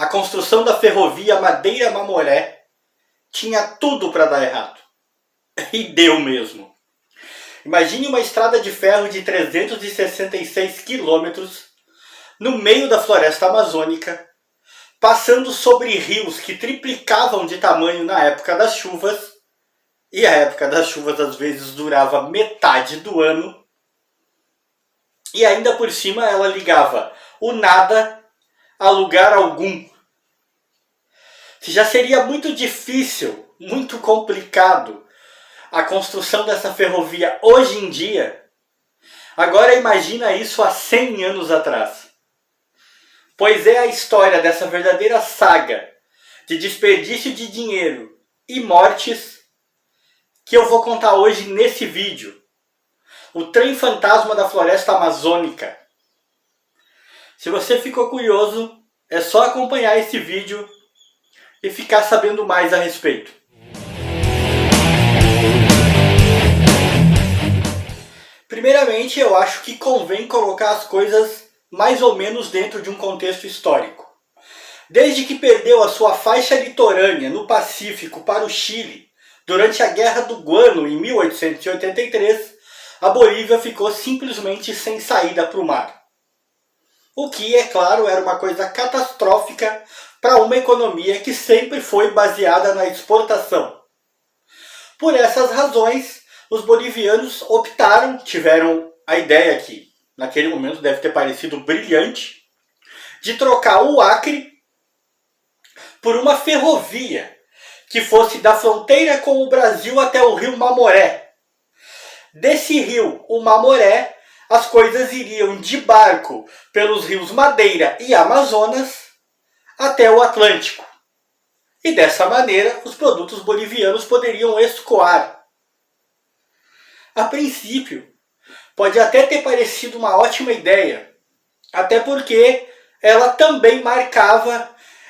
a construção da ferrovia Madeira-Mamoré tinha tudo para dar errado. E deu mesmo. Imagine uma estrada de ferro de 366 quilômetros no meio da floresta amazônica, passando sobre rios que triplicavam de tamanho na época das chuvas, e a época das chuvas às vezes durava metade do ano, e ainda por cima ela ligava o nada a lugar algum. Se já seria muito difícil, muito complicado a construção dessa ferrovia hoje em dia, agora imagina isso há 100 anos atrás. Pois é a história dessa verdadeira saga de desperdício de dinheiro e mortes que eu vou contar hoje nesse vídeo. O trem fantasma da floresta amazônica. Se você ficou curioso, é só acompanhar esse vídeo e ficar sabendo mais a respeito. Primeiramente, eu acho que convém colocar as coisas mais ou menos dentro de um contexto histórico. Desde que perdeu a sua faixa litorânea no Pacífico para o Chile, durante a Guerra do Guano em 1883, a Bolívia ficou simplesmente sem saída para o mar. O que, é claro, era uma coisa catastrófica para uma economia que sempre foi baseada na exportação. Por essas razões, os bolivianos tiveram a ideia que, naquele momento deve ter parecido brilhante, de trocar o Acre por uma ferrovia que fosse da fronteira com o Brasil até o rio Mamoré. Desse rio, o Mamoré, as coisas iriam de barco pelos rios Madeira e Amazonas até o Atlântico. E dessa maneira, os produtos bolivianos poderiam escoar. A princípio, pode até ter parecido uma ótima ideia, até porque ela também marcava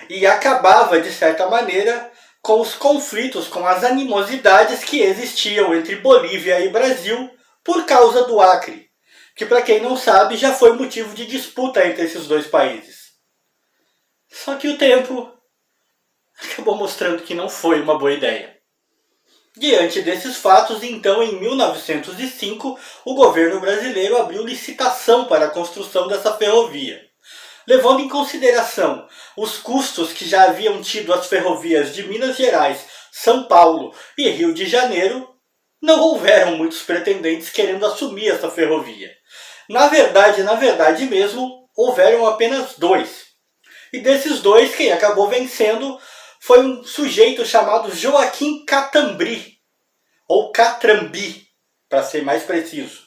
e acabava, de certa maneira, com os conflitos, com as animosidades que existiam entre Bolívia e Brasil por causa do Acre, que, para quem não sabe, já foi motivo de disputa entre esses dois países. Só que o tempo acabou mostrando que não foi uma boa ideia. Diante desses fatos, então, em 1905, o governo brasileiro abriu licitação para a construção dessa ferrovia. Levando em consideração os custos que já haviam tido as ferrovias de Minas Gerais, São Paulo e Rio de Janeiro, não houveram muitos pretendentes querendo assumir essa ferrovia. Na verdade mesmo, houveram apenas dois. E desses dois, quem acabou vencendo foi um sujeito chamado Joaquim Catambri, ou Catrambi, para ser mais preciso.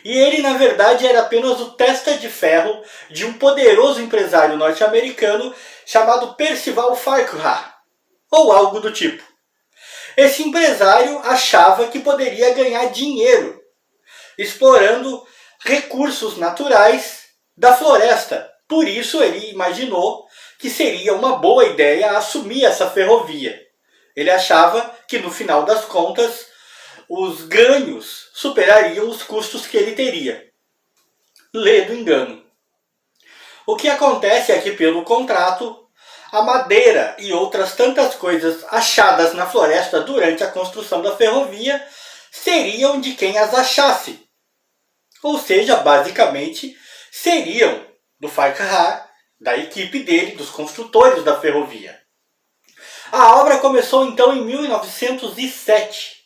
E ele, na verdade, era apenas o testa de ferro de um poderoso empresário norte-americano chamado Percival Farquhar, ou algo do tipo. Esse empresário achava que poderia ganhar dinheiro explorando recursos naturais da floresta. Por isso ele imaginou que seria uma boa ideia assumir essa ferrovia. Ele achava que, no final das contas, os ganhos superariam os custos que ele teria. Lê do engano. O que acontece é que, pelo contrato, a madeira e outras tantas coisas achadas na floresta durante a construção da ferrovia seriam de quem as achasse. Ou seja, basicamente, seriam do Farquhar, da equipe dele, dos construtores da ferrovia. A obra começou então em 1907.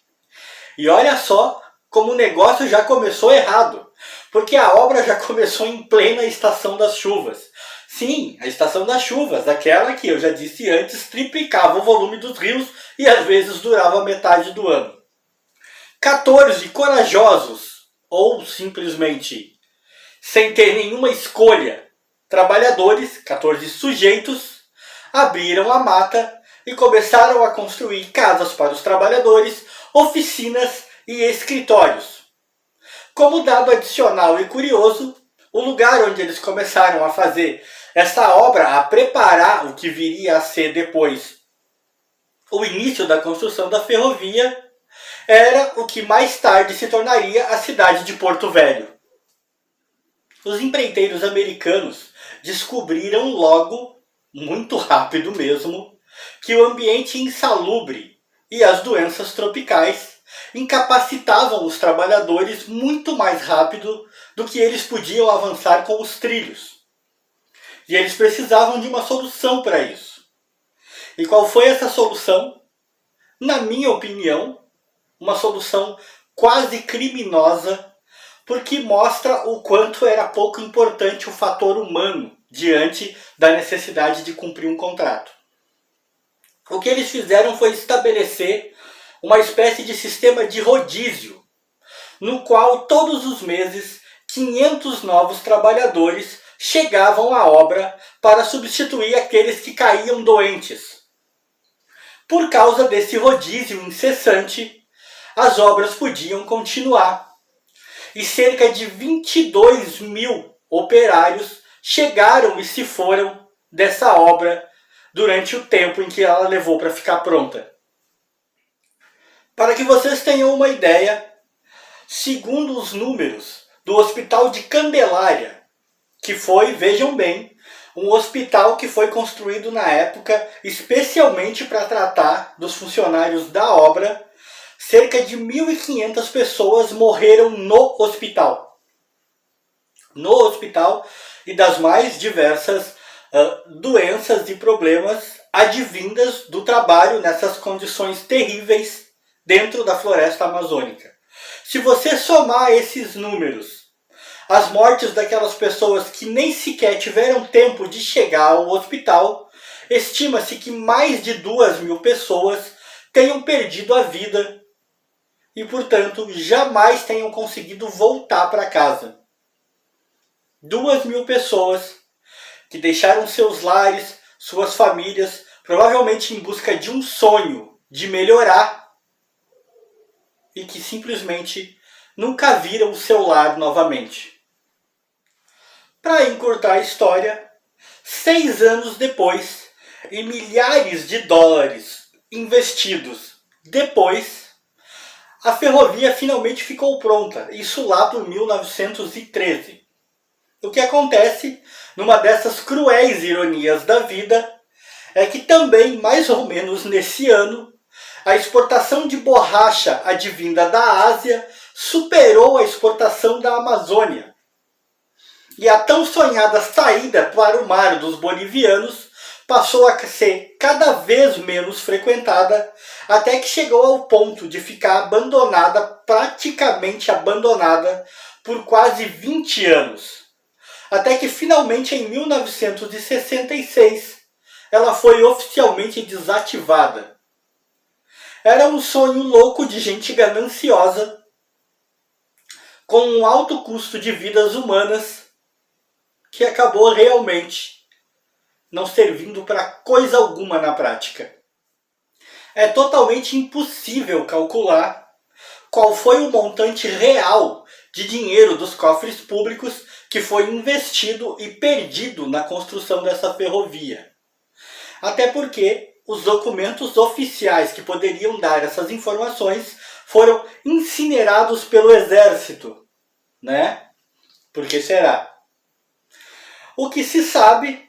E olha só como o negócio já começou errado, porque a obra já começou em plena estação das chuvas. Sim, a estação das chuvas, aquela que eu já disse antes, triplicava o volume dos rios e às vezes durava metade do ano. 14 corajosos, ou simplesmente sem ter nenhuma escolha, trabalhadores, 14 sujeitos, abriram a mata e começaram a construir casas para os trabalhadores, oficinas e escritórios. Como dado adicional e curioso, o lugar onde eles começaram a fazer esta obra, a preparar o que viria a ser depois o início da construção da ferrovia, era o que mais tarde se tornaria a cidade de Porto Velho. Os empreiteiros americanos descobriram logo muito rápido mesmo, que o ambiente insalubre e as doenças tropicais incapacitavam os trabalhadores muito mais rápido do que eles podiam avançar com os trilhos. E eles precisavam de uma solução para isso. E qual foi essa solução? Na minha opinião, uma solução quase criminosa, porque mostra o quanto era pouco importante o fator humano diante da necessidade de cumprir um contrato. O que eles fizeram foi estabelecer uma espécie de sistema de rodízio, no qual todos os meses 500 novos trabalhadores chegavam à obra para substituir aqueles que caíam doentes. Por causa desse rodízio incessante, as obras podiam continuar. E cerca de 22 mil operários chegaram e se foram dessa obra durante o tempo em que ela levou para ficar pronta. Para que vocês tenham uma ideia, segundo os números do Hospital de Candelária, que foi, vejam bem, um hospital que foi construído na época especialmente para tratar dos funcionários da obra, cerca de 1.500 pessoas morreram no hospital. No hospital e das mais diversas doenças e problemas advindas do trabalho nessas condições terríveis dentro da floresta amazônica. Se você somar esses números, as mortes daquelas pessoas que nem sequer tiveram tempo de chegar ao hospital, estima-se que mais de 2.000 pessoas tenham perdido a vida e, portanto, jamais tenham conseguido voltar para casa. 2.000 pessoas que deixaram seus lares, suas famílias, provavelmente em busca de um sonho de melhorar, e que simplesmente nunca viram o seu lar novamente. Para encurtar a história, 6 anos depois, e milhares de dólares investidos depois, a ferrovia finalmente ficou pronta, isso lá por 1913. O que acontece, numa dessas cruéis ironias da vida, é que também, mais ou menos nesse ano, a exportação de borracha advinda da Ásia superou a exportação da Amazônia. E a tão sonhada saída para o mar dos bolivianos passou a ser cada vez menos frequentada, até que chegou ao ponto de ficar abandonada, praticamente abandonada, por quase 20 anos. Até que finalmente em 1966 ela foi oficialmente desativada. Era um sonho louco de gente gananciosa, com um alto custo de vidas humanas, que acabou realmente não servindo para coisa alguma na prática. É totalmente impossível calcular qual foi o montante real de dinheiro dos cofres públicos que foi investido e perdido na construção dessa ferrovia. Até porque os documentos oficiais que poderiam dar essas informações foram incinerados pelo exército, né? Por que será? O que se sabe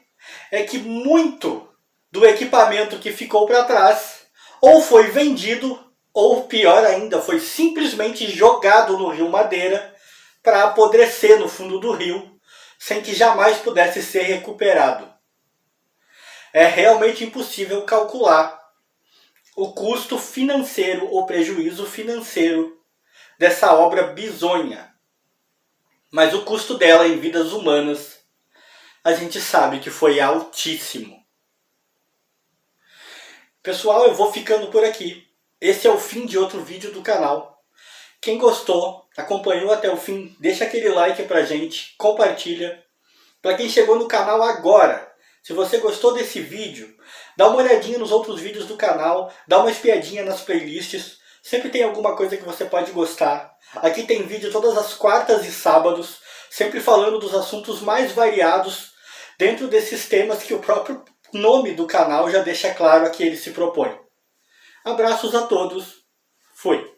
é que muito do equipamento que ficou para trás ou foi vendido, ou pior ainda, foi simplesmente jogado no Rio Madeira para apodrecer no fundo do rio, sem que jamais pudesse ser recuperado. É realmente impossível calcular o custo financeiro ou prejuízo financeiro dessa obra bizonha. Mas o custo dela em vidas humanas, a gente sabe que foi altíssimo. Pessoal, eu vou ficando por aqui. Esse é o fim de outro vídeo do canal. Quem gostou, acompanhou até o fim, deixa aquele like pra gente, compartilha. Para quem chegou no canal agora, se você gostou desse vídeo, dá uma olhadinha nos outros vídeos do canal, dá uma espiadinha nas playlists, sempre tem alguma coisa que você pode gostar. Aqui tem vídeo todas as quartas e sábados, sempre falando dos assuntos mais variados, dentro desses temas que o próprio nome do canal já deixa claro a que ele se propõe. Abraços a todos, fui!